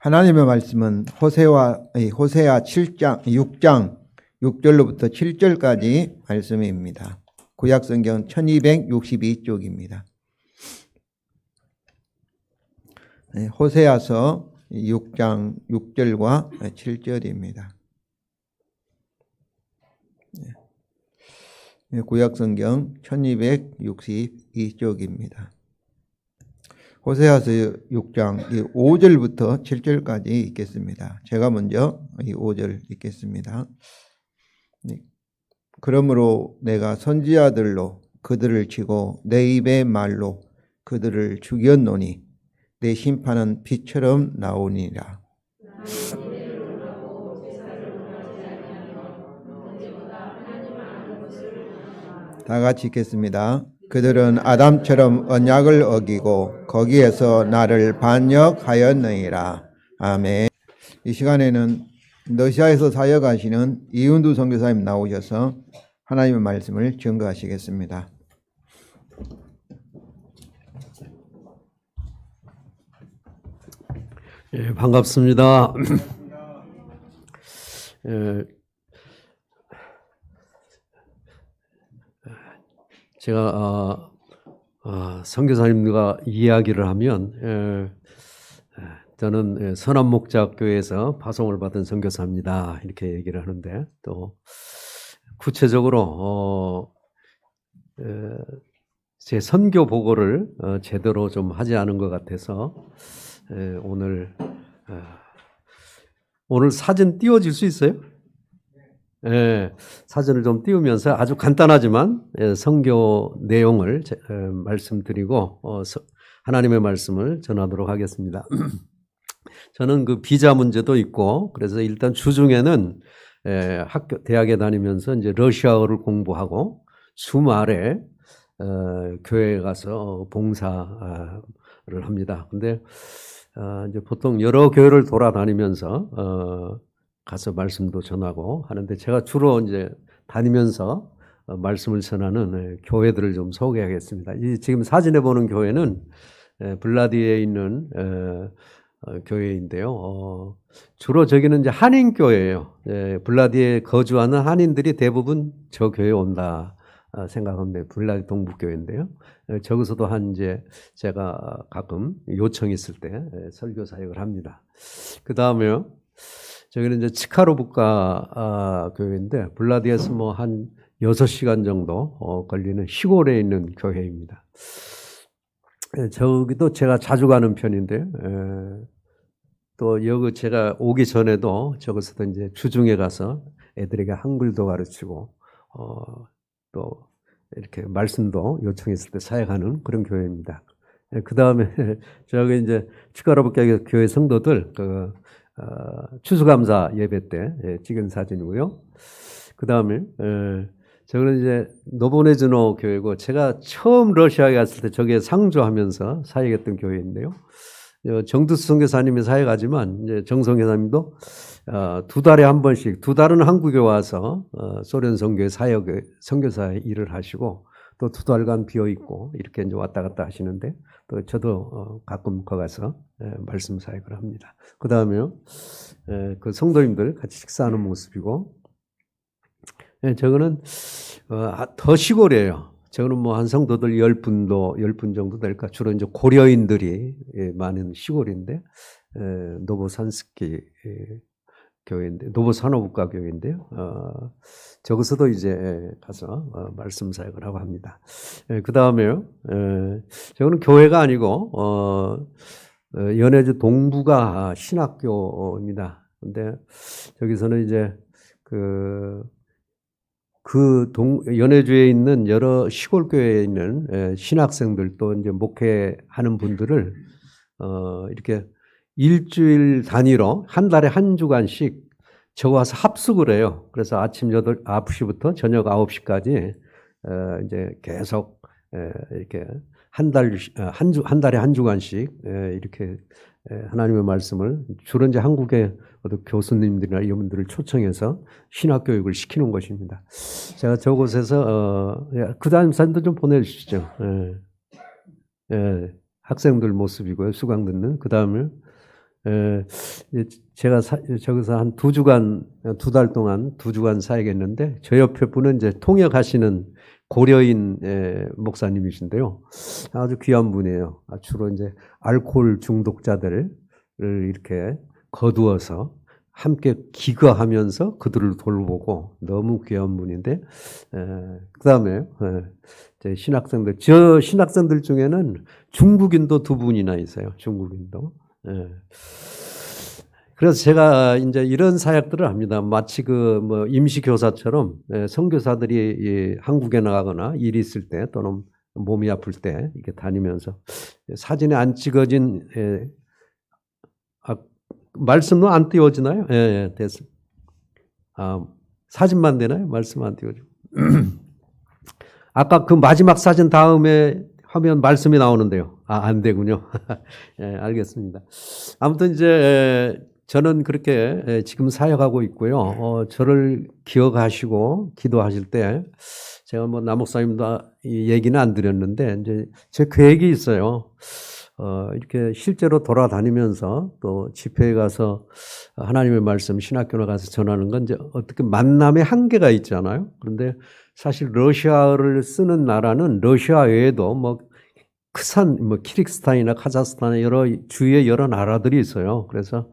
하나님의 말씀은 호세아 7장 6장 6절로부터 7절까지 말씀입니다. 구약성경 1262쪽입니다. 호세아서 6장 6절과 7절입니다. 구약성경 1262쪽입니다. 호세아서 6장 5절부터 7절까지 읽겠습니다. 제가 먼저 5절 읽겠습니다. 그러므로 내가 선지자들로 그들을 치고 내 입의 말로 그들을 죽였노니 내 심판은 빛처럼 나오니라. 다 같이 읽겠습니다. 그들은 아담처럼 언약을 어기고 거기에서 나를 반역하였느니라. 아멘. 이 시간에는 러시아에서 사역하시는 이은두 선교사님 나오셔서 하나님의 말씀을 증거하시겠습니다. 예, 반갑습니다. 제가 선교사님과 이야기를 하면 저는 선한목자교회에서 파송을 받은 선교사입니다. 이렇게 얘기를 하는데 또 구체적으로 제 선교 보고를 제대로 좀 하지 않은 것 같아서 오늘 사진 띄워질 수 있어요? 예, 사진을 좀 띄우면서 아주 간단하지만 선교 내용을 말씀드리고 하나님의 말씀을 전하도록 하겠습니다. 저는 그 비자 문제도 있고 그래서 일단 주중에는 대학에 다니면서 이제 러시아어를 공부하고 주말에 교회에 가서 봉사를 합니다. 근데 이제 보통 여러 교회를 돌아다니면서 가서 말씀도 전하고 하는데 제가 주로 이제 다니면서 말씀을 전하는 교회들을 좀 소개하겠습니다. 지금 사진에 보는 교회는 블라디에 있는 교회인데요. 주로 저기는 이제 한인교회예요. 블라디에 거주하는 한인들이 대부분 저 교회에 온다 생각합니다. 블라디 동북교회인데요. 저기서도 이제 제가 가끔 요청이 있을 때 설교 사역을 합니다. 그 다음에요. 저기는 이제 치카로브카 교회인데 블라디에서 뭐 한 6시간 정도 걸리는 시골에 있는 교회입니다. 저기도 제가 자주 가는 편인데 또 여기 제가 오기 전에도 저기서도 이제 주중에 가서 애들에게 한글도 가르치고 또 이렇게 말씀도 요청했을 때 사역하는 그런 교회입니다. 그 다음에 저기 이제 치카로브카 교회 성도들 추수감사 예배 때 찍은 사진이고요. 그 다음에 저는 이제 노보네즈노 교회고 제가 처음 러시아에 갔을 때 저기에 상주하면서 사역했던 교회인데요. 정두수 선교사님이 사역하지만 이제 정성 교사님도 2달에 한 번씩 2달은 한국에 와서 소련 선교의 선교사 일을 하시고 또 2달간 비어 있고 이렇게 이제 왔다 갔다 하시는데 또 저도 가끔 거 가서 말씀 사역을 합니다. 그 다음에요, 그 성도님들 같이 식사하는 모습이고, 저거는 더 시골이에요. 저거는 뭐 한 성도들 10분 정도 될까. 주로 이제 고려인들이 많은 시골인데, 노보산스키 교회인데, 노보산호국가 교회인데요. 저기서도 이제 가서 말씀 사역을 하고 합니다. 그 다음에요, 저거는 교회가 아니고, 연해주 동부가 신학교입니다. 근데 저기서는 이제 연해주에 있는 여러 시골교회에 있는 신학생들 또 이제 목회하는 분들을 이렇게 일주일 단위로 한 달에 한 주간씩 저거 와서 합숙을 해요. 그래서 아침 9시부터 저녁 9시까지 이제 계속 이렇게 한 달에 한 주간씩 이렇게 하나님의 말씀을 주로 이제 한국의 교수님들이나 이분들을 초청해서 신학 교육을 시키는 것입니다. 제가 저곳에서 그 다음 사진도 좀 보내주시죠. 학생들 모습이고요. 수강 듣는. 그 다음에 제가 저기서 한 2주간, 2달 동안 2주간 사역했는데, 저 옆에 분은 이제 통역하시는 고려인 목사님이신데요. 아주 귀한 분이에요. 주로 이제 알코올 중독자들을 이렇게 거두어서 함께 기거하면서 그들을 돌보고 너무 귀한 분인데, 그 다음에 신학생들, 저 신학생들 중에는 중국인도 2분이나 있어요. 중국인도. 그래서 제가 이제 이런 사역들을 합니다. 마치 뭐 임시교사처럼 선교사들이 한국에 나가거나 일이 있을 때 또는 몸이 아플 때 이렇게 다니면서 사진에 안 찍어진 말씀도 안 띄워지나요? 예, 됐습니다. 사진만 되나요? 말씀 안 띄워지고. 아까 그 마지막 사진 다음에 하면 말씀이 나오는데요. 안 되군요. 예, 알겠습니다. 아무튼 이제 저는 그렇게 지금 사역하고 있고요. 저를 기억하시고 기도하실 때 제가 뭐 남목사님도 이 얘기는 안 드렸는데 이제 제 계획이 있어요. 이렇게 실제로 돌아다니면서 또 집회에 가서 하나님의 말씀 신학교에 가서 전하는 건 이제 어떻게 만남의 한계가 있잖아요. 그런데 사실 러시아어를 쓰는 나라는 러시아 외에도 뭐 크산, 뭐 키르기스탄이나 카자흐스탄 여러 주위에 여러 나라들이 있어요. 그래서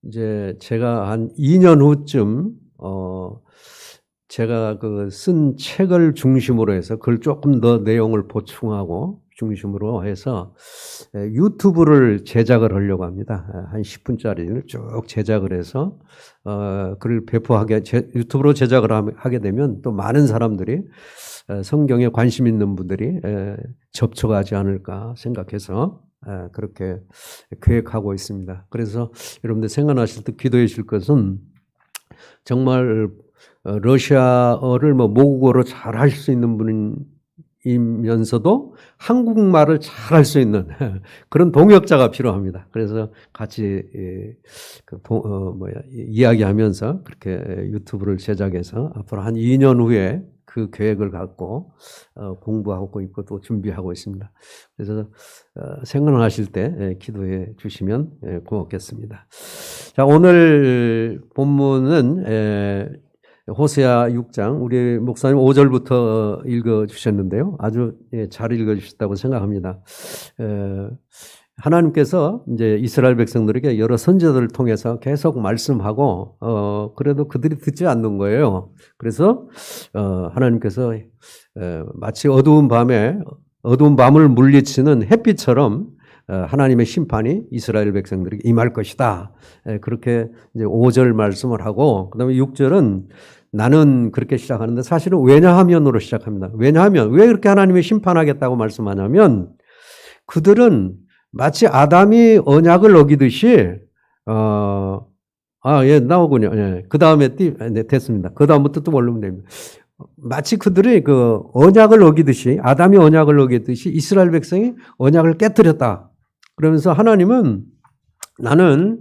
이제 제가 한 2년 후쯤 제가 그 쓴 책을 중심으로 해서 그걸 조금 더 내용을 보충하고 중심으로 해서 유튜브를 제작을 하려고 합니다. 한 10분짜리를 쭉 제작을 해서 그걸 배포하게 유튜브로 제작을 하게 되면 또 많은 사람들이 성경에 관심 있는 분들이 접촉하지 않을까 생각해서 그렇게 계획하고 있습니다. 그래서 여러분들 생각나실 때 기도해 주실 것은 정말 러시아어를 뭐 모국어로 잘 할 수 있는 분이면서도 한국말을 잘 할 수 있는 그런 동역자가 필요합니다. 그래서 같이 이야기하면서 그렇게 유튜브를 제작해서 앞으로 한 2년 후에 그 계획을 갖고 공부하고 있고 또 준비하고 있습니다. 그래서 생각나실 때 기도해 주시면 고맙겠습니다. 자, 오늘 본문은 호세아 6장 우리 목사님 5절부터 읽어 주셨는데요. 아주 잘 읽어 주셨다고 생각합니다. 하나님께서 이제 이스라엘 백성들에게 여러 선지자들을 통해서 계속 말씀하고 그래도 그들이 듣지 않는 거예요. 그래서 하나님께서 마치 어두운 밤을 물리치는 햇빛처럼 하나님의 심판이 이스라엘 백성들에게 임할 것이다. 그렇게 이제 5절 말씀을 하고 그다음에 6절은 나는 그렇게 시작하는데 사실은 왜냐하면으로 시작합니다. 왜냐하면 왜 그렇게 하나님이 심판하겠다고 말씀하냐면 그들은 마치 아담이 언약을 어기듯이 나오군요. 예. 그 다음에 됐습니다. 그 다음부터 또 올리면 됩니다. 마치 그들이 그 언약을 어기듯이 아담이 언약을 어기듯이 이스라엘 백성이 언약을 깨뜨렸다. 그러면서 하나님은 나는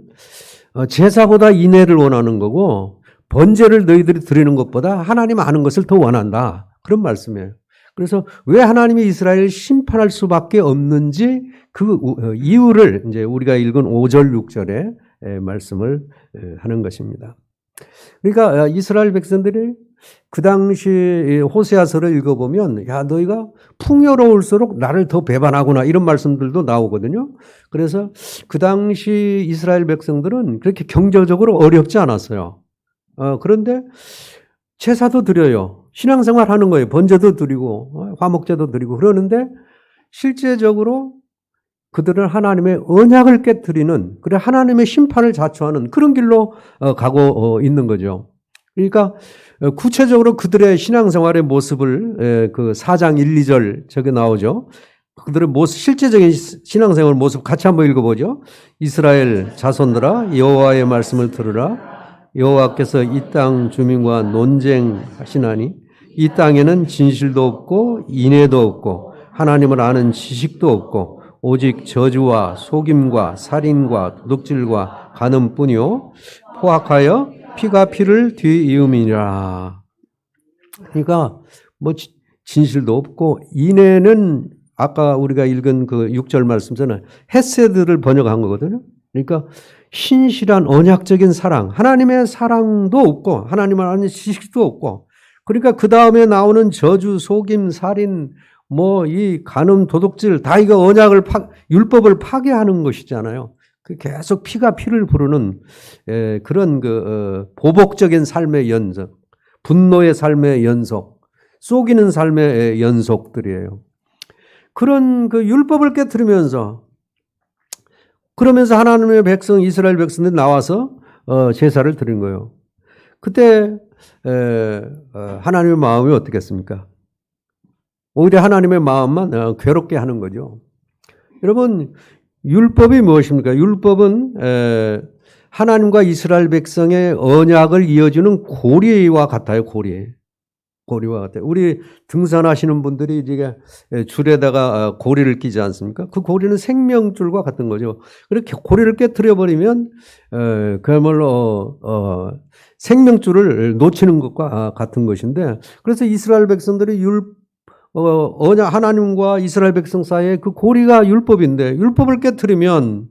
제사보다 인애를 원하는 거고 번제를 너희들이 드리는 것보다 하나님 아는 것을 더 원한다. 그런 말씀이에요. 그래서 왜 하나님이 이스라엘을 심판할 수밖에 없는지 그 이유를 이제 우리가 읽은 5절, 6절에 말씀을 하는 것입니다. 그러니까 이스라엘 백성들이 그 당시 호세아서를 읽어보면 야 너희가 풍요로울수록 나를 더 배반하구나 이런 말씀들도 나오거든요. 그래서 그 당시 이스라엘 백성들은 그렇게 경제적으로 어렵지 않았어요. 그런데 제사도 드려요. 신앙생활 하는 거예요. 번제도 드리고 화목제도 드리고 그러는데 실제적으로 그들은 하나님의 언약을 깨뜨리는 그래 하나님의 심판을 자초하는 그런 길로 가고 있는 거죠. 그러니까 구체적으로 그들의 신앙생활의 모습을 그 4장 1, 2절 저게 나오죠. 그들의 모습, 실제적인 신앙생활 모습 같이 한번 읽어보죠. 이스라엘 자손들아 여호와의 말씀을 들으라. 여호와께서 이 땅 주민과 논쟁하시나니 이 땅에는 진실도 없고 인애도 없고 하나님을 아는 지식도 없고 오직 저주와 속임과 살인과 도둑질과 간음뿐이요 포악하여 피가 피를 뒤이음이라. 그러니까 뭐 진실도 없고 인애는 아까 우리가 읽은 그 6절 말씀처럼 헤세드를 번역한 거거든요. 그러니까 신실한 언약적인 사랑, 하나님의 사랑도 없고 하나님을 아는 지식도 없고, 그러니까 그 다음에 나오는 저주, 속임, 살인, 뭐 이 간음, 도둑질 다 이거 율법을 파괴하는 것이잖아요. 계속 피가 피를 부르는 그런 보복적인 삶의 연속, 분노의 삶의 연속, 속이는 삶의 연속들이에요. 그런 그 율법을 깨트리면서, 그러면서 하나님의 백성, 이스라엘 백성들이 나와서 제사를 드린 거예요. 그때 하나님의 마음이 어떻겠습니까? 오히려 하나님의 마음만 괴롭게 하는 거죠. 여러분, 율법이 무엇입니까? 율법은 하나님과 이스라엘 백성의 언약을 이어주는 고리와 같아요. 고리와 같아요. 우리 등산하시는 분들이 이제 줄에다가 고리를 끼지 않습니까? 그 고리는 생명줄과 같은 거죠. 그렇게 고리를 깨트려 버리면 그야말로 생명줄을 놓치는 것과 같은 것인데, 그래서 이스라엘 백성들이 하나님과 이스라엘 백성 사이에 그 고리가 율법인데, 율법을 깨트리면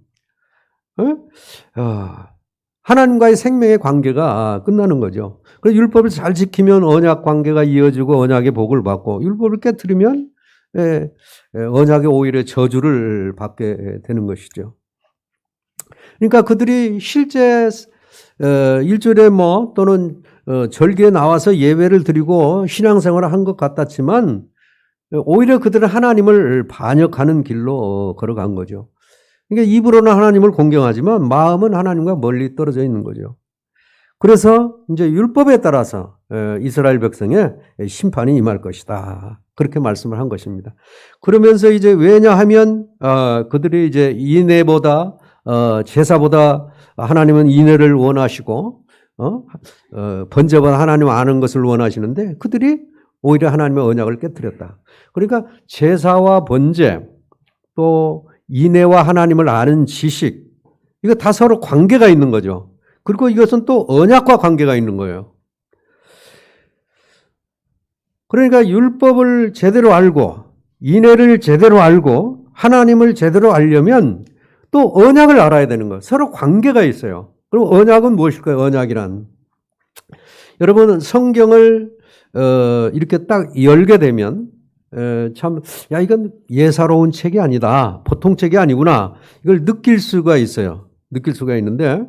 하나님과의 생명의 관계가 끝나는 거죠. 그래서 율법을 잘 지키면 언약 관계가 이어지고 언약의 복을 받고, 율법을 깨트리면 언약의 오히려 저주를 받게 되는 것이죠. 그러니까 그들이 실제 일주일에 또는 절기에 나와서 예배를 드리고 신앙생활을 한 것 같았지만, 오히려 그들은 하나님을 반역하는 길로 걸어간 거죠. 그러니까 입으로는 하나님을 공경하지만 마음은 하나님과 멀리 떨어져 있는 거죠. 그래서 이제 율법에 따라서 이스라엘 백성의 심판이 임할 것이다, 그렇게 말씀을 한 것입니다. 그러면서 이제 왜냐하면 그들이 이제 인애보다 제사보다 하나님은 인애를 원하시고 번제보다 하나님 아는 것을 원하시는데, 그들이 오히려 하나님의 언약을 깨뜨렸다. 그러니까 제사와 번제, 또 인애와 하나님을 아는 지식, 이거 다 서로 관계가 있는 거죠. 그리고 이것은 또 언약과 관계가 있는 거예요. 그러니까 율법을 제대로 알고 인애를 제대로 알고 하나님을 제대로 알려면 또 언약을 알아야 되는 거예요. 서로 관계가 있어요. 그럼 언약은 무엇일까요? 언약이란, 여러분 성경을 이렇게 딱 열게 되면 이건 예사로운 책이 아니다, 보통 책이 아니구나, 이걸 느낄 수가 있어요. 느낄 수가 있는데,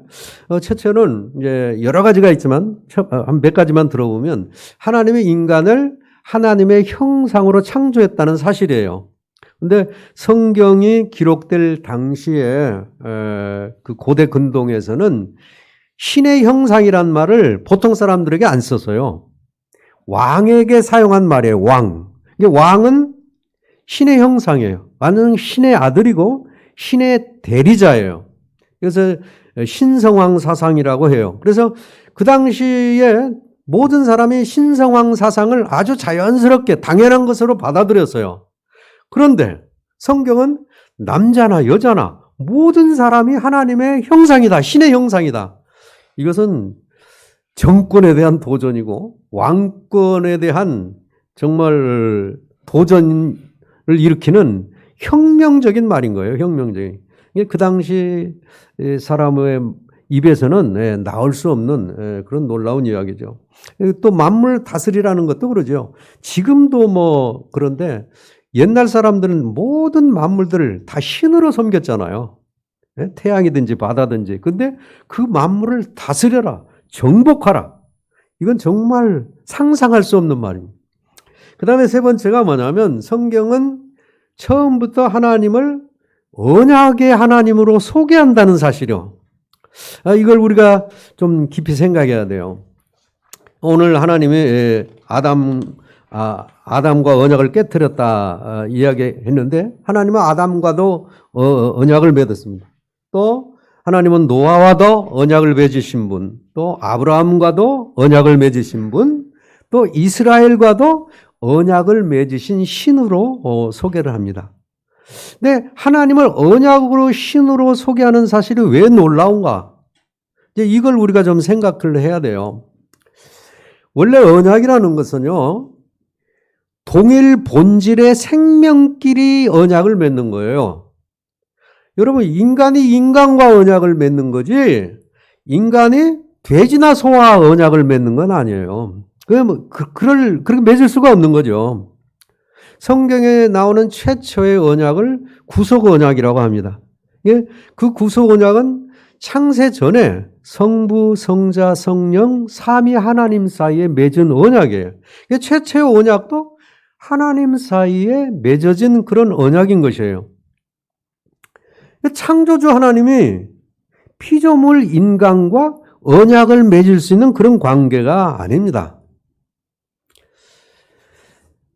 첫째는 이제 여러 가지가 있지만 한 몇 가지만 들어보면, 하나님의 인간을 하나님의 형상으로 창조했다는 사실이에요. 근데 성경이 기록될 당시에 그 고대 근동에서는 신의 형상이란 말을 보통 사람들에게 안 써서요, 왕에게 사용한 말이에요. 왕은 신의 형상이에요. 왕은 신의 아들이고 신의 대리자예요. 그래서 신성왕 사상이라고 해요. 그래서 그 당시에 모든 사람이 신성왕 사상을 아주 자연스럽게 당연한 것으로 받아들였어요. 그런데 성경은 남자나 여자나 모든 사람이 하나님의 형상이다, 신의 형상이다. 이것은 정권에 대한 도전이고 왕권에 대한 정말 도전을 일으키는 혁명적인 말인 거예요. 혁명적인. 그 당시 사람의 입에서는 나올 수 없는 그런 놀라운 이야기죠. 또 만물 다스리라는 것도 그러죠. 지금도 그런데 옛날 사람들은 모든 만물들을 다 신으로 섬겼잖아요. 태양이든지 바다든지. 근데 그 만물을 다스려라, 정복하라. 이건 정말 상상할 수 없는 말입니다. 그 다음에 세 번째가 뭐냐면, 성경은 처음부터 하나님을 언약의 하나님으로 소개한다는 사실이요. 이걸 우리가 좀 깊이 생각해야 돼요. 오늘 하나님이 아담과 언약을 깨뜨렸다 이야기했는데, 하나님은 아담과도 언약을 맺었습니다. 또 하나님은 노아와도 언약을 맺으신 분, 또 아브라함과도 언약을 맺으신 분, 또 이스라엘과도 언약을 맺으신 신으로 소개를 합니다. 근데 하나님을 언약으로 신으로 소개하는 사실이 왜 놀라운가? 이제 이걸 우리가 좀 생각을 해야 돼요. 원래 언약이라는 것은요, 동일 본질의 생명끼리 언약을 맺는 거예요. 여러분, 인간이 인간과 언약을 맺는 거지, 인간이 돼지나 소와 언약을 맺는 건 아니에요. 그렇게 맺을 수가 없는 거죠. 성경에 나오는 최초의 언약을 구속 언약이라고 합니다. 그 구속 언약은 창세 전에 성부, 성자, 성령, 삼위 하나님 사이에 맺은 언약이에요. 최초의 언약도 하나님 사이에 맺어진 그런 언약인 것이에요. 창조주 하나님이 피조물 인간과 언약을 맺을 수 있는 그런 관계가 아닙니다.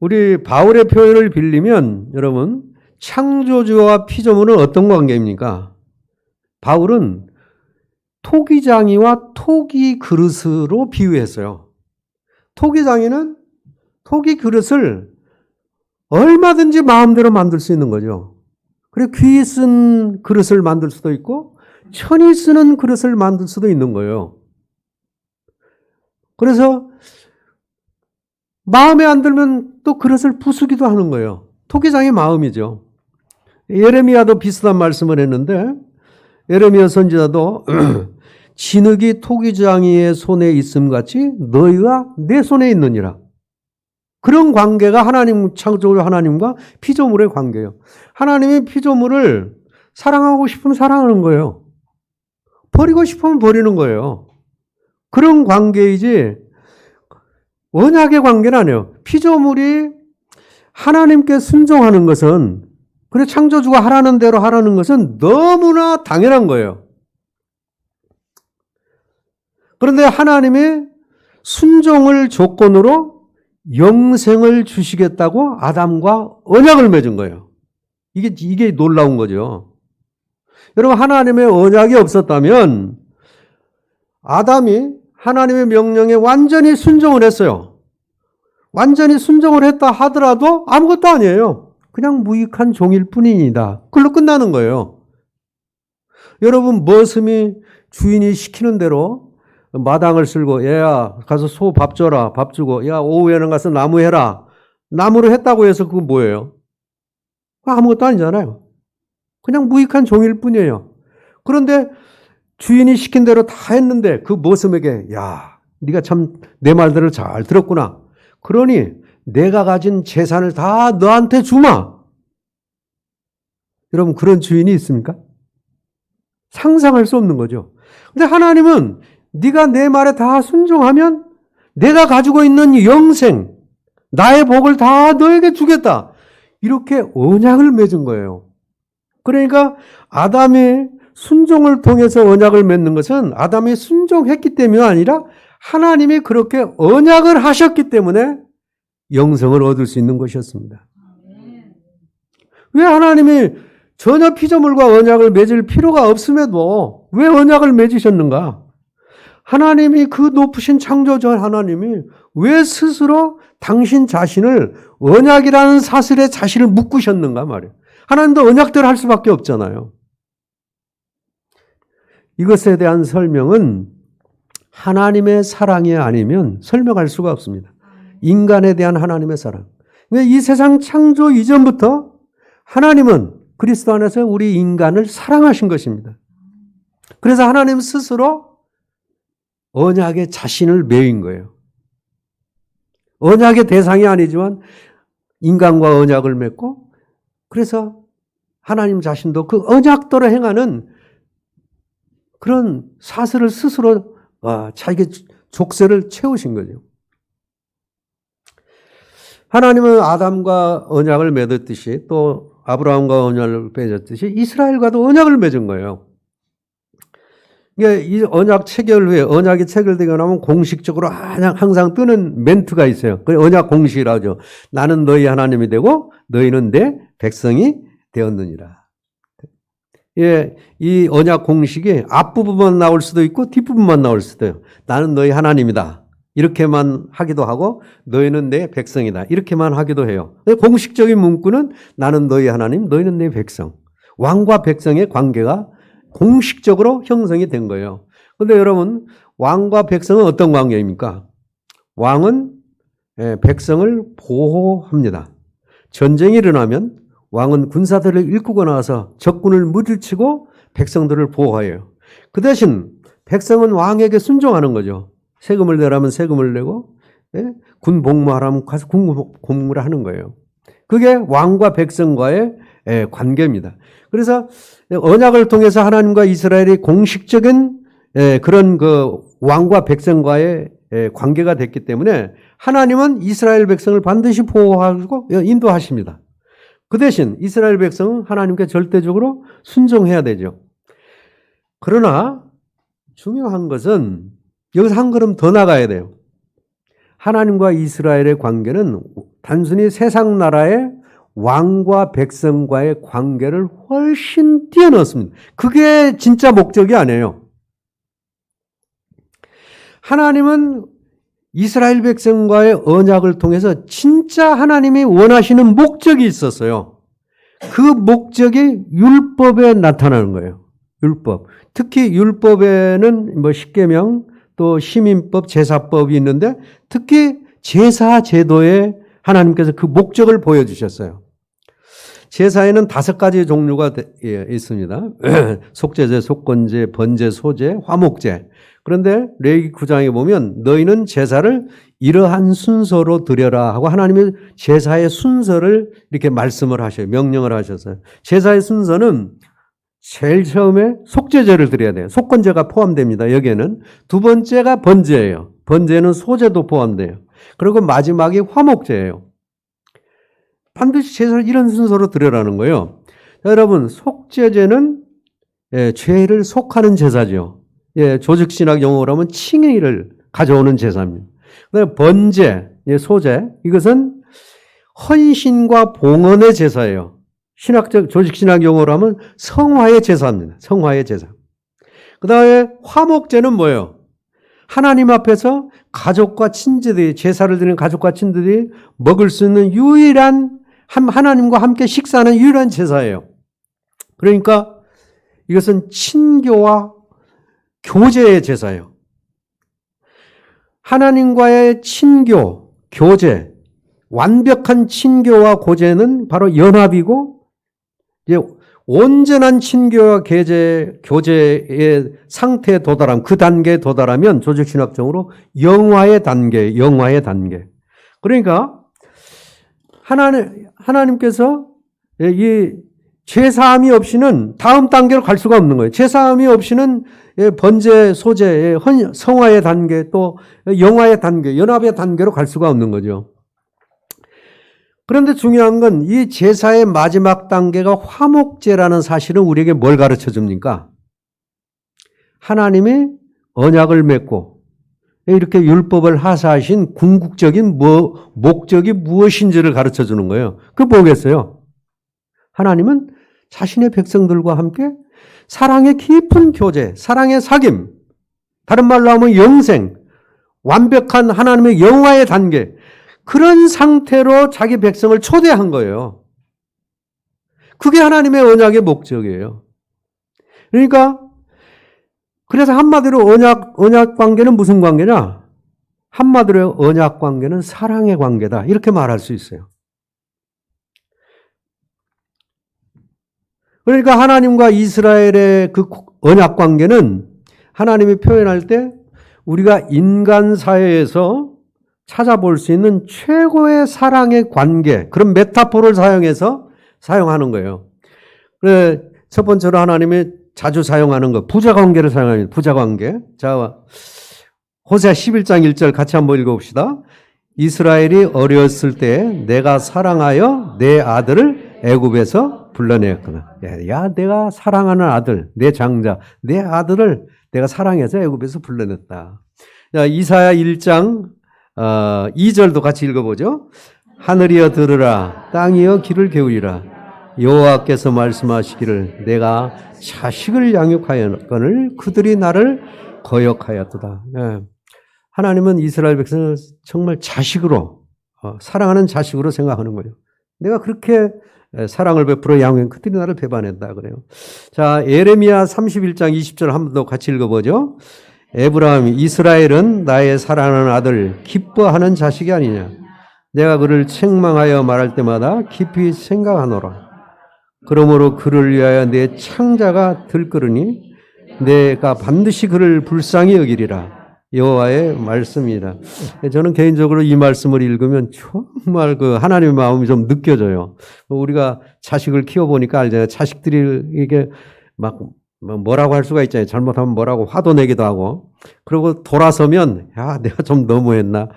우리 바울의 표현을 빌리면 여러분, 창조주와 피조물은 어떤 관계입니까? 바울은 토기장이와 토기 그릇으로 비유했어요. 토기장이는 토기 그릇을 얼마든지 마음대로 만들 수 있는 거죠. 그리고 귀 쓴 그릇을 만들 수도 있고 천이 쓰는 그릇을 만들 수도 있는 거예요. 그래서 마음에 안 들면 또 그릇을 부수기도 하는 거예요. 토기장의 마음이죠. 예레미야도 비슷한 말씀을 했는데, 예레미야 선지자도 진흙이 토기장이의 손에 있음 같이 너희가 내 손에 있느니라. 그런 관계가 하나님, 창조주 하나님과 피조물의 관계예요. 하나님이 피조물을 사랑하고 싶으면 사랑하는 거예요. 버리고 싶으면 버리는 거예요. 그런 관계이지 언약의 관계는 아니에요. 피조물이 하나님께 순종하는 것은, 그래 창조주가 하라는 대로 하라는 것은 너무나 당연한 거예요. 그런데 하나님이 순종을 조건으로 영생을 주시겠다고 아담과 언약을 맺은 거예요. 이게 놀라운 거죠. 여러분, 하나님의 언약이 없었다면 아담이 하나님의 명령에 완전히 순종을 했어요. 완전히 순종을 했다 하더라도 아무것도 아니에요. 그냥 무익한 종일 뿐입니다. 그걸로 끝나는 거예요. 여러분, 머슴이 주인이 시키는 대로 마당을 쓸고, 얘야 가서 소 밥 줘라, 밥 주고, 야 오후에는 가서 나무 해라, 나무로 했다고 해서 그건 뭐예요? 아무것도 아니잖아요. 그냥 무익한 종일 뿐이에요. 그런데 주인이 시킨 대로 다 했는데 그 머슴에게, 야 네가 참 내 말들을 잘 들었구나. 그러니 내가 가진 재산을 다 너한테 주마. 여러분, 그런 주인이 있습니까? 상상할 수 없는 거죠. 근데 하나님은 네가 내 말에 다 순종하면 내가 가지고 있는 영생, 나의 복을 다 너에게 주겠다. 이렇게 언약을 맺은 거예요. 그러니까 아담의 순종을 통해서 언약을 맺는 것은 아담이 순종했기 때문이 아니라 하나님이 그렇게 언약을 하셨기 때문에 영생을 얻을 수 있는 것이었습니다. 왜 하나님이 전혀 피조물과 언약을 맺을 필요가 없음에도 왜 언약을 맺으셨는가? 하나님이, 그 높으신 창조주 하나님이 왜 스스로 당신 자신을 언약이라는 사슬에 자신을 묶으셨는가 말이에요. 하나님도 언약대로 할 수밖에 없잖아요. 이것에 대한 설명은 하나님의 사랑이 아니면 설명할 수가 없습니다. 인간에 대한 하나님의 사랑. 이 세상 창조 이전부터 하나님은 그리스도 안에서 우리 인간을 사랑하신 것입니다. 그래서 하나님 스스로 언약의 자신을 매인 거예요. 언약의 대상이 아니지만 인간과 언약을 맺고, 그래서 하나님 자신도 그 언약대로 행하는 그런 사슬을 스스로 자기의 족쇄를 채우신 거죠. 하나님은 아담과 언약을 맺었듯이 또 아브라함과 언약을 맺었듯이 이스라엘과도 언약을 맺은 거예요. 이 언약 체결 후에, 언약이 체결되고 나면 공식적으로 항상 뜨는 멘트가 있어요. 그 언약 공식이라고 하죠. 나는 너희 하나님이 되고 너희는 내 백성이 되었느니라. 예, 이 언약 공식이 앞부분만 나올 수도 있고 뒷부분만 나올 수도 있어요. 나는 너희 하나님이다. 이렇게만 하기도 하고 너희는 내 백성이다. 이렇게만 하기도 해요. 공식적인 문구는 나는 너희 하나님, 너희는 내 백성. 왕과 백성의 관계가 공식적으로 형성이 된 거예요. 그런데 여러분, 왕과 백성은 어떤 관계입니까? 왕은 백성을 보호합니다. 전쟁이 일어나면 왕은 군사들을 일구고 나와서 적군을 물리치고 백성들을 보호해요. 그 대신 백성은 왕에게 순종하는 거죠. 세금을 내라면 세금을 내고, 군 복무하라면 가서 군 복무를 하는 거예요. 그게 왕과 백성과의 관계입니다. 그래서 언약을 통해서 하나님과 이스라엘이 공식적인 그런 그 왕과 백성과의 관계가 됐기 때문에 하나님은 이스라엘 백성을 반드시 보호하고 인도하십니다. 그 대신 이스라엘 백성은 하나님께 절대적으로 순종해야 되죠. 그러나 중요한 것은 여기서 한 걸음 더 나가야 돼요. 하나님과 이스라엘의 관계는 단순히 세상 나라의 왕과 백성과의 관계를 훨씬 뛰어넘습니다. 그게 진짜 목적이 아니에요. 하나님은 이스라엘 백성과의 언약을 통해서 진짜 하나님이 원하시는 목적이 있었어요. 그 목적이 율법에 나타나는 거예요. 율법. 특히 율법에는 뭐 십계명, 또 시민법, 제사법이 있는데 특히 제사 제도에 하나님께서 그 목적을 보여주셨어요. 제사에는 5가지 종류가 있습니다. 속죄제, 속건제, 번제, 소제, 화목제. 그런데 레위기 9장에 보면 너희는 제사를 이러한 순서로 드려라 하고 하나님이 제사의 순서를 이렇게 말씀을 하셔요. 명령을 하셨어요. 제사의 순서는 제일 처음에 속죄제를 드려야 돼요. 속건제가 포함됩니다. 여기에는. 두 번째가 번제예요. 번제는 소제도 포함돼요. 그리고 마지막이 화목제예요. 반드시 제사를 이런 순서로 드려라는 거예요. 자, 여러분, 속죄제는 죄를 속하는 제사죠. 조직신학 용어로 하면 칭의를 가져오는 제사입니다. 그다음에 번제, 소제, 이것은 헌신과 봉헌의 제사예요. 신학적, 조직신학 용어로 하면 성화의 제사입니다. 성화의 제사. 그 다음에 화목제는 뭐예요? 하나님 앞에서 가족과 친지들이, 제사를 드리는 가족과 친지들이 먹을 수 있는 유일한, 하나님과 함께 식사하는 유일한 제사예요. 그러니까 이것은 친교와 교제의 제사예요. 하나님과의 친교, 교제, 완벽한 친교와 교제는 바로 연합이고, 이제 온전한 친교와 교제의 상태에 도달함, 그 단계에 도달하면 조직신학적으로 영화의 단계. 그러니까 하나님께서 이 죄사함이 없이는 다음 단계로 갈 수가 없는 거예요. 죄사함이 없이는 번제, 소제, 성화의 단계, 또 영화의 단계, 연합의 단계로 갈 수가 없는 거죠. 그런데 중요한 건 이 제사의 마지막 단계가 화목제라는 사실은 우리에게 뭘 가르쳐 줍니까? 하나님이 언약을 맺고 이렇게 율법을 하사하신 궁극적인 목적이 무엇인지를 가르쳐 주는 거예요. 그거 뭐겠어요? 하나님은 자신의 백성들과 함께 사랑의 깊은 교제, 사랑의 사귐, 다른 말로 하면 영생, 완벽한 하나님의 영화의 단계, 그런 상태로 자기 백성을 초대한 거예요. 그게 하나님의 언약의 목적이에요. 그러니까 그래서 한마디로 언약 관계는 무슨 관계냐? 한마디로 언약 관계는 사랑의 관계다. 이렇게 말할 수 있어요. 그러니까 하나님과 이스라엘의 그 언약 관계는 하나님이 표현할 때 우리가 인간 사회에서 찾아볼 수 있는 최고의 사랑의 관계, 그런 메타포를 사용하는 거예요. 그래, 첫 번째로 하나님이 자주 사용하는 거, 부자관계를 사용합니다. 부자관계. 자, 호세아 11장 1절 같이 한번 읽어봅시다. 이스라엘이 어렸을 때 내가 사랑하여 내 아들을 애굽에서 불러내었구나. 야, 내가 사랑하는 아들, 내 장자, 내 아들을 내가 사랑해서 애굽에서 불러냈다. 자, 이사야 1장 2절도 같이 읽어보죠. 하늘이여 들으라, 땅이여 귀를 기울이라. 여호와께서 말씀하시기를 내가 자식을 양육하였거늘 그들이 나를 거역하였도다. 네. 하나님은 이스라엘 백성을 정말 자식으로, 사랑하는 자식으로 생각하는 거예요. 내가 그렇게 사랑을 베풀어 양육한 그들이 나를 배반했다 그래요. 자, 예레미야 31장 20절 한 번 더 같이 읽어보죠. 에브라임, 이스라엘은 나의 사랑하는 아들, 기뻐하는 자식이 아니냐. 내가 그를 책망하여 말할 때마다 깊이 생각하노라. 그러므로 그를 위하여 내 창자가 들끓으니 내가 반드시 그를 불쌍히 여기리라. 여호와의 말씀이라. 저는 개인적으로 이 말씀을 읽으면 정말 그 하나님의 마음이 좀 느껴져요. 우리가 자식을 키워보니까 알잖아요. 자식들이 이게 막 뭐라고 할 수가 있잖아요. 잘못하면 뭐라고 화도 내기도 하고. 그리고 돌아서면 야, 내가 좀 너무했나?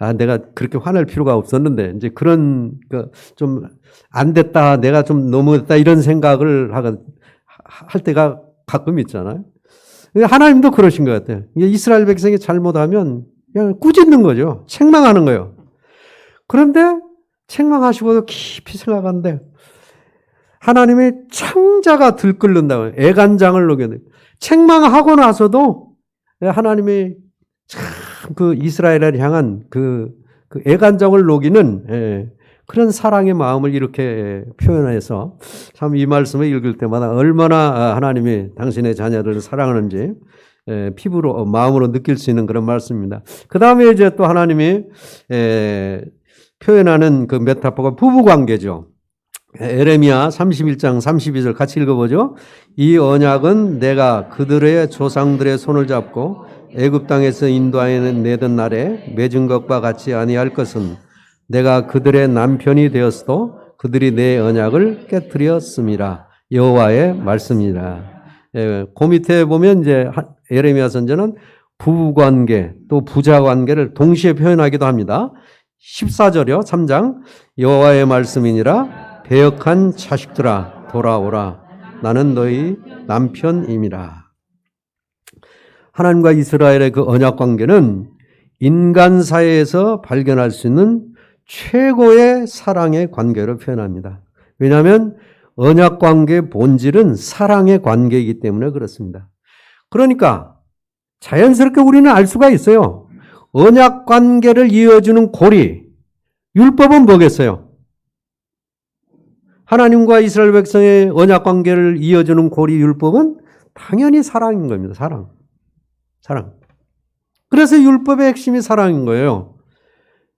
아, 내가 그렇게 화낼 필요가 없었는데 이제 그런 좀 안 됐다, 내가 좀 너무했다 이런 생각을 할 때가 가끔 있잖아요. 하나님도 그러신 것 같아요. 이스라엘 백성이 잘못하면 그냥 꾸짖는 거죠. 책망하는 거예요. 그런데 책망하시고도 깊이 생각하는데 하나님의 창자가 들끓는다고 애간장을 녹여내요. 책망하고 나서도 하나님의 참 그 이스라엘을 향한 그 애간장을 녹이는 그런 사랑의 마음을 이렇게 표현해서 참 이 말씀을 읽을 때마다 얼마나 하나님이 당신의 자녀들을 사랑하는지 피부로 마음으로 느낄 수 있는 그런 말씀입니다. 그 다음에 이제 또 하나님이 표현하는 그 메타포가 부부관계죠. 에레미야 31장 32절 같이 읽어보죠. 이 언약은 내가 그들의 조상들의 손을 잡고 애굽 땅에서 인도하여 내던 날에 맺은 것과 같이 아니할 것은 내가 그들의 남편이 되었어도 그들이 내 언약을 깨뜨렸음이라. 여호와의 말씀이라. 그 밑에 보면 이제 에레미야 선지자는 부부관계 또 부자관계를 동시에 표현하기도 합니다. 14절이요. 3장 여호와의 말씀이니라. 배역한 자식들아 돌아오라. 나는 너희 남편임이라. 하나님과 이스라엘의 그 언약관계는 인간 사회에서 발견할 수 있는 최고의 사랑의 관계로 표현합니다. 왜냐하면 언약관계의 본질은 사랑의 관계이기 때문에 그렇습니다. 그러니까 자연스럽게 우리는 알 수가 있어요. 언약관계를 이어주는 고리, 율법은 뭐겠어요? 하나님과 이스라엘 백성의 언약관계를 이어주는 고리 율법은 당연히 사랑인 겁니다. 사랑. 그래서 율법의 핵심이 사랑인 거예요.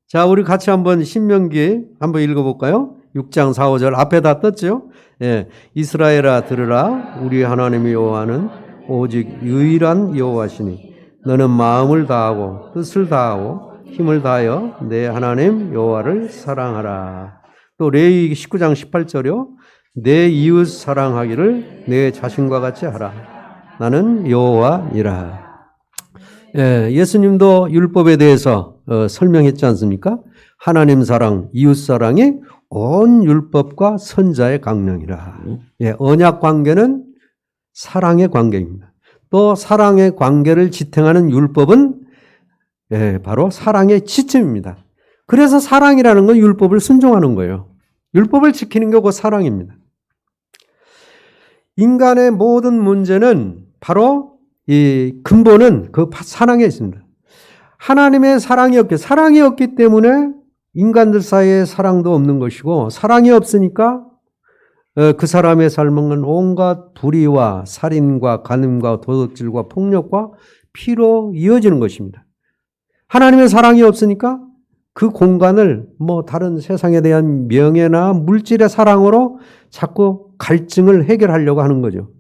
자, 우리 같이 한번 신명기 한번 읽어볼까요? 6장 4, 5절 앞에 다 떴죠? 예, 이스라엘아 들으라. 우리 하나님 여호와는 오직 유일한 여호와시니 너는 마음을 다하고 뜻을 다하고 힘을 다하여 내 하나님 여호와를 사랑하라. 또 레위기 19장 18절이요. 내 이웃 사랑하기를 내 자신과 같이 하라. 나는 여호와니라. 예수님도 율법에 대해서 설명했지 않습니까? 하나님 사랑, 이웃 사랑이 온 율법과 선자의 강령이라. 언약 관계는 사랑의 관계입니다. 또 사랑의 관계를 지탱하는 율법은 바로 사랑의 지침입니다. 그래서 사랑이라는 건 율법을 순종하는 거예요. 율법을 지키는 게 곧 사랑입니다. 인간의 모든 문제는 바로 이 근본은 그 사랑에 있습니다. 하나님의 사랑이 없기 때문에 인간들 사이에 사랑도 없는 것이고, 사랑이 없으니까 그 사람의 삶은 온갖 불의와 살인과 간음과 도둑질과 폭력과 피로 이어지는 것입니다. 하나님의 사랑이 없으니까 그 공간을 다른 세상에 대한 명예나 물질의 사랑으로 자꾸 갈증을 해결하려고 하는 거죠.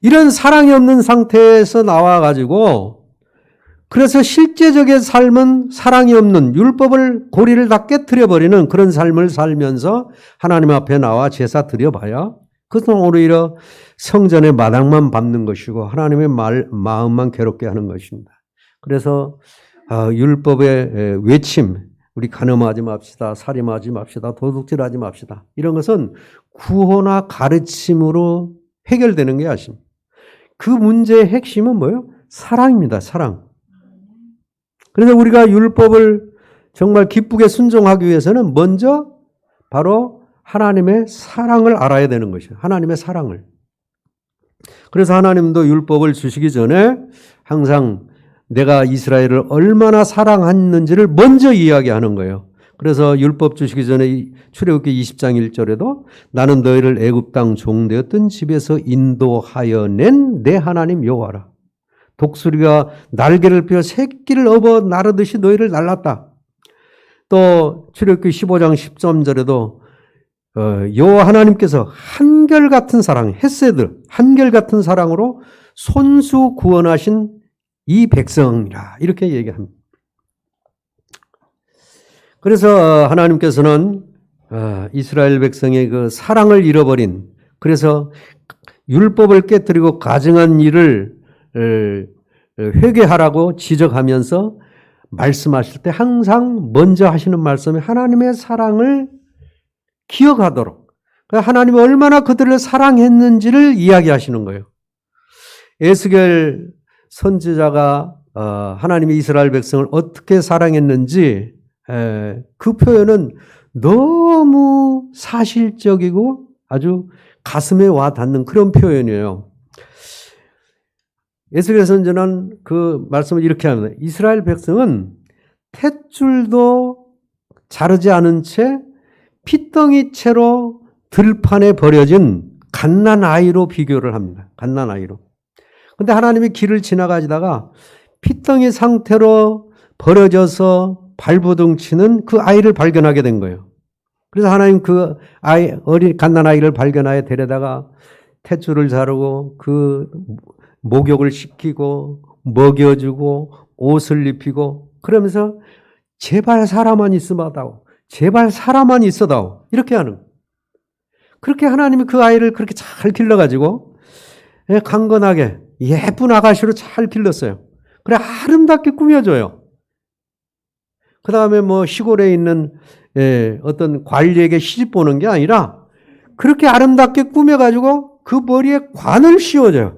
이런 사랑이 없는 상태에서 나와가지고, 그래서 실제적인 삶은 사랑이 없는 율법을 고리를 다 깨트려버리는 그런 삶을 살면서 하나님 앞에 나와 제사 드려봐야 그것은 오히려 성전의 마당만 밟는 것이고 하나님의 마음만 괴롭게 하는 것입니다. 그래서 율법의 외침, 우리 간음하지 맙시다, 살인하지 맙시다, 도둑질하지 맙시다, 이런 것은 구호나 가르침으로 해결되는 게 아십니다. 그 문제의 핵심은 뭐예요? 사랑입니다. 사랑. 그래서 우리가 율법을 정말 기쁘게 순종하기 위해서는 먼저 바로 하나님의 사랑을 알아야 되는 것이에요. 하나님의 사랑을. 그래서 하나님도 율법을 주시기 전에 항상 내가 이스라엘을 얼마나 사랑했는지를 먼저 이야기하는 거예요. 그래서 율법 주시기 전에 출애굽기 20장 1절에도 나는 너희를 애굽 땅 종되었던 집에서 인도하여 낸 내 하나님 여호와라. 독수리가 날개를 펴 새끼를 업어 나르듯이 너희를 날랐다. 또 출애굽기 15장 13절에도 여호와 하나님께서 한결같은 사랑, 헤세드, 한결같은 사랑으로 손수 구원하신 이 백성이라 이렇게 얘기합니다. 그래서 하나님께서는 이스라엘 백성의 그 사랑을 잃어버린, 그래서 율법을 깨뜨리고 가증한 일을 회개하라고 지적하면서 말씀하실 때 항상 먼저 하시는 말씀이 하나님의 사랑을 기억하도록, 하나님이 얼마나 그들을 사랑했는지를 이야기하시는 거예요. 에스겔 선지자가 하나님이 이스라엘 백성을 어떻게 사랑했는지 그 표현은 너무 사실적이고 아주 가슴에 와 닿는 그런 표현이에요. 에스겔 선지자는 그 말씀을 이렇게 합니다. 이스라엘 백성은 탯줄도 자르지 않은 채 핏덩이채로 들판에 버려진 갓난아이로 비교를 합니다. 갓난아이로. 근데 하나님이 길을 지나가시다가 핏덩이 상태로 버려져서 발부둥치는 그 아이를 발견하게 된 거예요. 그래서 하나님 그 어린 갓난아이를 발견하여 데려다가 탯줄을 자르고 그 목욕을 시키고 먹여주고 옷을 입히고 그러면서 제발 사람만 있으마다오. 제발 사람만 있어다오. 이렇게 하는. 그렇게 하나님이 그 아이를 그렇게 잘 길러가지고 강건하게 예쁜 아가씨로 잘 길렀어요. 그래 아름답게 꾸며줘요. 그 다음에 뭐 시골에 있는 어떤 관리에게 시집 보는 게 아니라 그렇게 아름답게 꾸며가지고 그 머리에 관을 씌워줘요.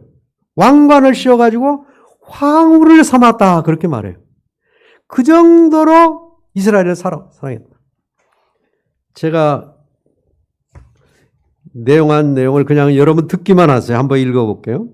왕관을 씌워가지고 황후를 삼았다. 그렇게 말해요. 그 정도로 이스라엘을 사랑했다. 제가 내용을 그냥 여러분 듣기만 하세요. 한번 읽어볼게요.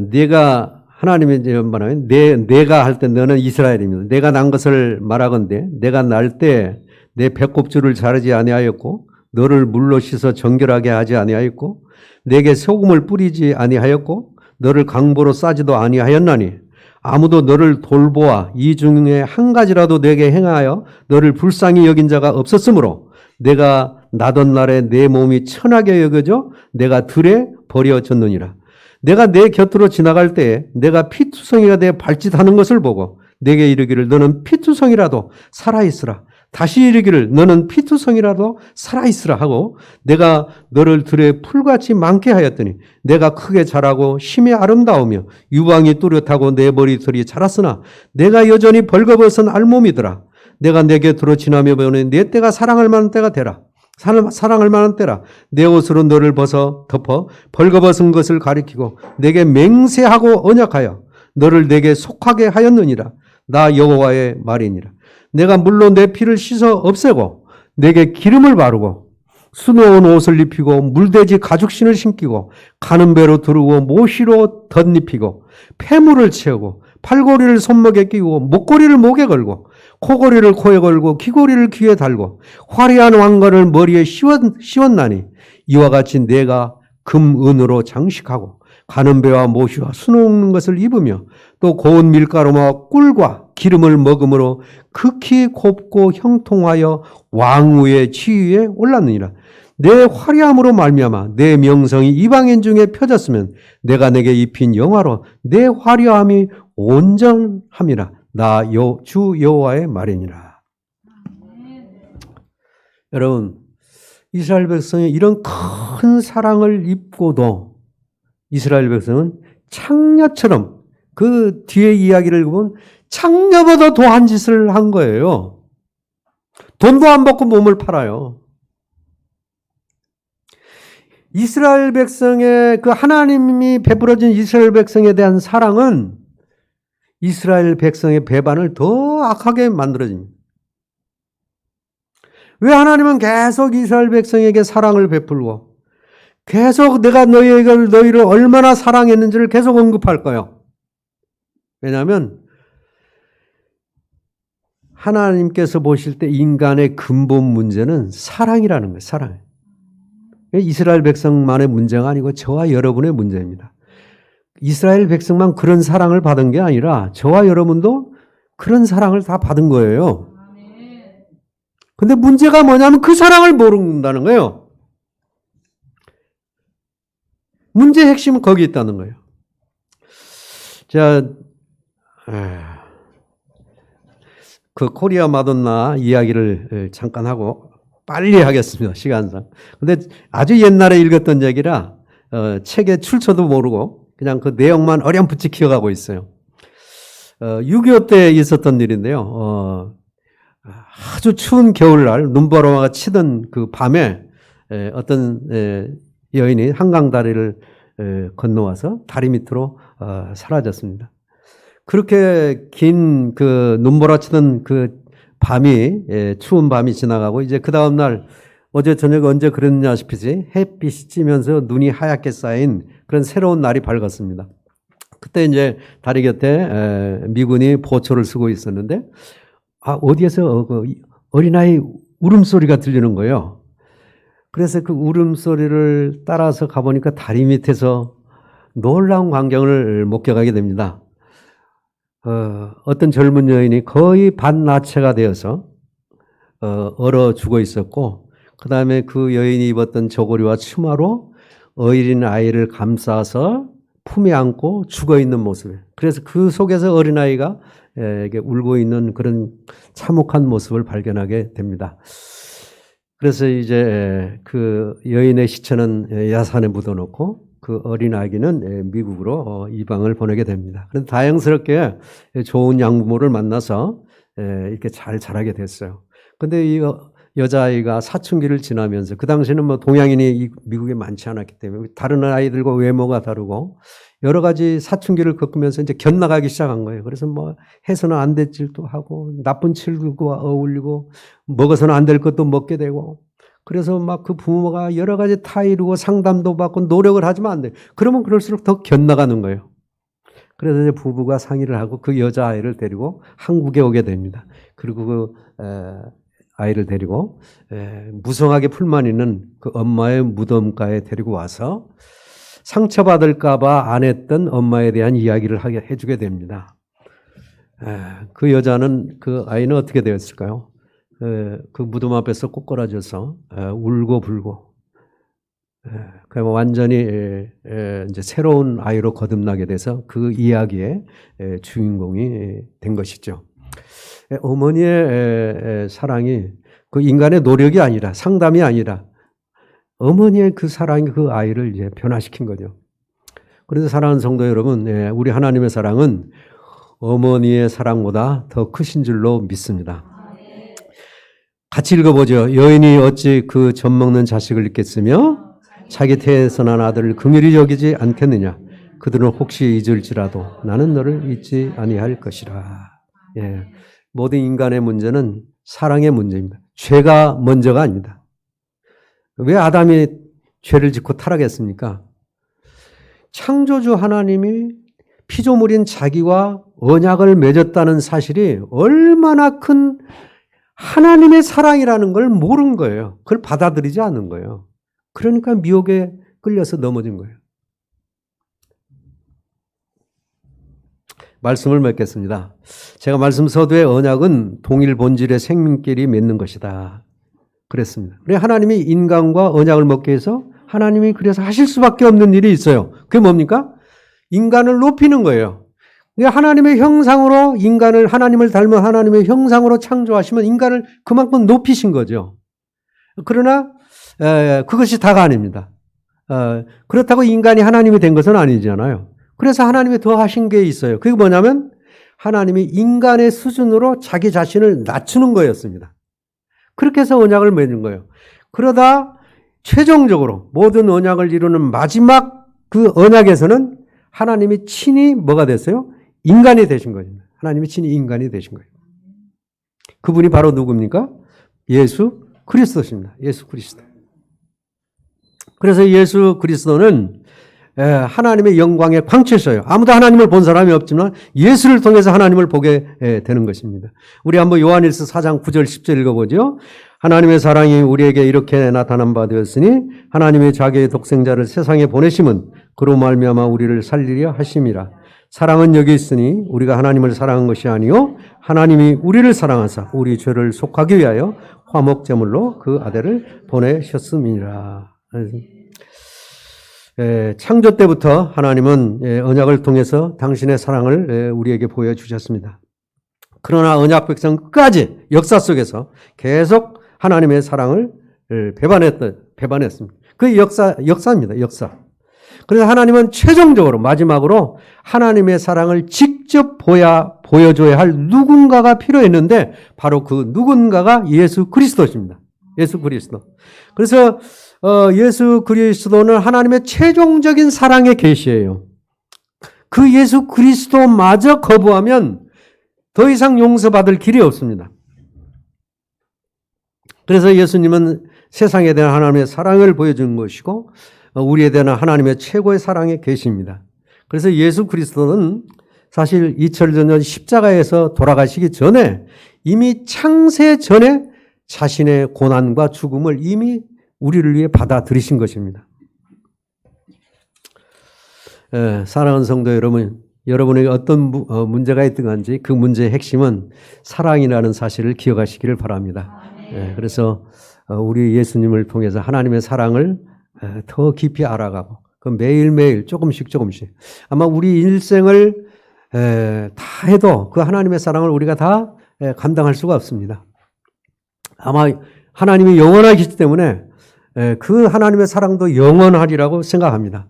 네가 하나님의 말하면 내가 할 때 너는 이스라엘입니다. 내가 난 것을 말하건대 내가 날 때 내 배꼽줄을 자르지 아니하였고 너를 물로 씻어 정결하게 하지 아니하였고 내게 소금을 뿌리지 아니하였고 너를 강보로 싸지도 아니하였나니 아무도 너를 돌보아 이 중에 한 가지라도 내게 행하여 너를 불쌍히 여긴 자가 없었으므로 내가 나던 날에 내 몸이 천하게 여겨져 내가 들에 버려졌느니라. 내가 내 곁으로 지나갈 때에 내가 피투성이가 내 발짓하는 것을 보고 내게 이르기를 너는 피투성이라도 살아있으라. 다시 이르기를 너는 피투성이라도 살아있으라 하고 내가 너를 들에 풀같이 많게 하였더니 내가 크게 자라고 심히 아름다우며 유방이 뚜렷하고 내 머리털이 자랐으나 내가 여전히 벌거벗은 알몸이더라. 내가 내 곁으로 지나며 보니 내 때가 사랑할 만한 때가 되라. 사랑할 만한 때라. 내 옷으로 너를 덮어 벌거벗은 것을 가리키고 내게 맹세하고 언약하여 너를 내게 속하게 하였느니라. 나 여호와의 말이니라. 내가 물로 내 피를 씻어 없애고 내게 기름을 바르고 수놓은 옷을 입히고 물돼지 가죽신을 신기고 가는 배로 두르고 모시로 덧입히고 폐물을 채우고 팔고리를 손목에 끼고 목고리를 목에 걸고 코고리를 코에 걸고 귀고리를 귀에 달고 화려한 왕관을 머리에 씌웠나니 이와 같이 내가 금 은으로 장식하고 가는 배와 모시와 수놓는 것을 입으며 또 고운 밀가루와 꿀과 기름을 먹음으로 극히 곱고 형통하여 왕후의 지위에 올랐느니라. 내 화려함으로 말미암아 내 명성이 이방인 중에 펴졌으면 내가 내게 입힌 영화로 내 화려함이 온전함이라. 나 주 여호와의 말이니라. 여러분, 이스라엘 백성이 이런 큰 사랑을 입고도 이스라엘 백성은 창녀처럼 그 뒤에 이야기를 보면 창녀보다 더한 짓을 한 거예요. 돈도 안 받고 몸을 팔아요. 이스라엘 백성의 그 하나님이 베풀어진 이스라엘 백성에 대한 사랑은 이스라엘 백성의 배반을 더 악하게 만들어집니다. 왜 하나님은 계속 이스라엘 백성에게 사랑을 베풀고 계속 내가 너희를 얼마나 사랑했는지를 계속 언급할까요? 왜냐하면 하나님께서 보실 때 인간의 근본 문제는 사랑이라는 거예요. 사랑. 이스라엘 백성만의 문제가 아니고 저와 여러분의 문제입니다. 이스라엘 백성만 그런 사랑을 받은 게 아니라 저와 여러분도 그런 사랑을 다 받은 거예요. 근데 문제가 뭐냐면 그 사랑을 모른다는 거예요. 문제의 핵심은 거기 있다는 거예요. 자, 그 코리아 마돈나 이야기를 잠깐 하고 빨리 하겠습니다. 시간상. 근데 아주 옛날에 읽었던 얘기라 책의 출처도 모르고 그냥 그 내용만 어렴풋이 기억하고 있어요. 6.25 때 있었던 일인데요. 아주 추운 겨울날 눈보라가 치던 그 밤에 어떤 여인이 한강 다리를 건너와서 다리 밑으로 사라졌습니다. 그렇게 긴 그 눈보라치던 그 밤이 추운 밤이 지나가고 이제 그 다음 날 어제 저녁 언제 그랬냐 싶이지 햇빛이 찌면서 눈이 하얗게 쌓인 그런 새로운 날이 밝았습니다. 그때 이제 다리 곁에 미군이 보초를 쓰고 있었는데 어디에서 어린아이 울음소리가 들리는 거예요. 그래서 그 울음소리를 따라서 가보니까 다리 밑에서 놀라운 광경을 목격하게 됩니다. 어떤 젊은 여인이 거의 반나체가 되어서 얼어 죽어 있었고 그 다음에 그 여인이 입었던 저고리와 치마로 어린 아이를 감싸서 품에 안고 죽어 있는 모습. 그래서 그 속에서 어린아이가 이렇게 울고 있는 그런 참혹한 모습을 발견하게 됩니다. 그래서 이제 그 여인의 시체는 야산에 묻어놓고 그 어린 아기는 미국으로 이방을 보내게 됩니다. 그런데 다행스럽게 좋은 양부모를 만나서 이렇게 잘 자라게 됐어요. 근데 이 여자아이가 사춘기를 지나면서 그 당시에는 뭐 동양인이 미국에 많지 않았기 때문에 다른 아이들과 외모가 다르고 여러 가지 사춘기를 겪으면서 이제 견나가기 시작한 거예요. 그래서 뭐 해서는 안 될 짓도 하고 나쁜 친구와 어울리고 먹어서는 안 될 것도 먹게 되고 그래서 막 그 부모가 여러 가지 타이르고 상담도 받고 노력을 하지만 안 돼요. 그러면 그럴수록 더 견나가는 거예요. 그래서 이제 부부가 상의를 하고 그 여자아이를 데리고 한국에 오게 됩니다. 그리고 그 아이를 데리고 무성하게 풀만 있는 그 엄마의 무덤가에 데리고 와서 상처받을까 봐 안 했던 엄마에 대한 이야기를 해주게 됩니다. 그 여자는 그 아이는 어떻게 되었을까요? 그 무덤 앞에서 꼬꾸라져서 울고 불고 그러면 완전히 이제 새로운 아이로 거듭나게 돼서 그 이야기의 주인공이 된 것이죠. 어머니의 사랑이 그 인간의 노력이 아니라 상담이 아니라 어머니의 그 사랑이 그 아이를 이제 변화시킨 거죠. 그래서 사랑하는 성도 여러분, 우리 하나님의 사랑은 어머니의 사랑보다 더 크신 줄로 믿습니다. 같이 읽어보죠. 여인이 어찌 그 젖 먹는 자식을 잊겠으며 자기 태에서 난 아들을 긍휼히 여기지 않겠느냐. 그들은 혹시 잊을지라도 나는 너를 잊지 아니할 것이라. 모든 인간의 문제는 사랑의 문제입니다. 죄가 먼저가 아닙니다. 왜 아담이 죄를 짓고 타락했습니까? 창조주 하나님이 피조물인 자기와 언약을 맺었다는 사실이 얼마나 큰 하나님의 사랑이라는 걸 모른 거예요. 그걸 받아들이지 않는 거예요. 그러니까 미혹에 끌려서 넘어진 거예요. 말씀을 맺겠습니다. 제가 말씀 서두에 언약은 동일 본질의 생명끼리 맺는 것이다. 그랬습니다. 그래 하나님이 인간과 언약을 맺게 해서 하나님이 그래서 하실 수밖에 없는 일이 있어요. 그게 뭡니까? 인간을 높이는 거예요. 하나님의 형상으로 인간을 하나님을 닮은 하나님의 형상으로 창조하시면 인간을 그만큼 높이신 거죠. 그러나 그것이 다가 아닙니다. 그렇다고 인간이 하나님이 된 것은 아니잖아요. 그래서 하나님이 더 하신 게 있어요. 그게 뭐냐면 하나님이 인간의 수준으로 자기 자신을 낮추는 거였습니다. 그렇게 해서 언약을 맺는 거예요. 그러다 최종적으로 모든 언약을 이루는 마지막 그 언약에서는 하나님이 친히 뭐가 됐어요? 인간이 되신 거입니다. 하나님이 친히 인간이 되신 거예요. 그분이 바로 누굽니까? 예수 그리스도십니다. 예수 그리스도. 그래서 예수 그리스도는 하나님의 영광의 광채셔요. 아무도 하나님을 본 사람이 없지만 예수를 통해서 하나님을 보게 되는 것입니다. 우리 한번 요한일서 4장 9절 10절 읽어보죠. 하나님의 사랑이 우리에게 이렇게 나타난 바 되었으니 하나님이 자기의 독생자를 세상에 보내심은 그로 말미암아 우리를 살리려 하심이라. 사랑은 여기 있으니 우리가 하나님을 사랑한 것이 아니요 하나님이 우리를 사랑하사 우리 죄를 속하기 위하여 화목제물로 그 아들을 보내셨음이라. 창조 때부터 하나님은 언약을 통해서 당신의 사랑을 우리에게 보여주셨습니다. 그러나 언약 백성까지 역사 속에서 계속 하나님의 사랑을 배반했습니다. 그 역사입니다. 역사. 그래서 하나님은 최종적으로 마지막으로 하나님의 사랑을 직접 보여줘야 할 누군가가 필요했는데 바로 그 누군가가 예수 그리스도십니다. 예수 그리스도. 그래서 예수 그리스도는 하나님의 최종적인 사랑의 계시예요. 그 예수 그리스도마저 거부하면 더 이상 용서받을 길이 없습니다. 그래서 예수님은 세상에 대한 하나님의 사랑을 보여준 것이고 우리에 대한 하나님의 최고의 사랑의 계시입니다. 그래서 예수 그리스도는 사실 2000년 전 십자가에서 돌아가시기 전에 이미 창세 전에 자신의 고난과 죽음을 이미 우리를 위해 받아들이신 것입니다. 사랑하는 성도 여러분, 여러분에게 어떤 문제가 있든지 그 문제의 핵심은 사랑이라는 사실을 기억하시기를 바랍니다. 그래서 우리 예수님을 통해서 하나님의 사랑을 더 깊이 알아가고 그 매일매일 조금씩 아마 우리 일생을 다 해도 그 하나님의 사랑을 우리가 다 감당할 수가 없습니다. 아마 하나님이 영원하시기 때문에 그 하나님의 사랑도 영원하리라고 생각합니다.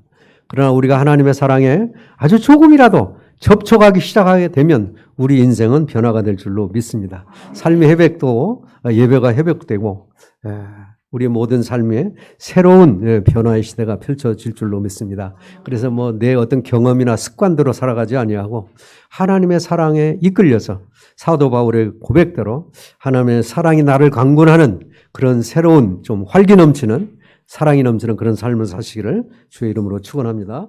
그러나 우리가 하나님의 사랑에 아주 조금이라도 접촉하기 시작하게 되면 우리 인생은 변화가 될 줄로 믿습니다. 삶의 회복도 예배가 회복되고 우리 모든 삶에 새로운 변화의 시대가 펼쳐질 줄로 믿습니다. 그래서 내 어떤 경험이나 습관대로 살아가지 아니하고 하나님의 사랑에 이끌려서 사도 바울의 고백대로 하나님의 사랑이 나를 강군하는 그런 새로운 좀 활기 넘치는 사랑이 넘치는 그런 삶을 사시기를 주의 이름으로 축원합니다.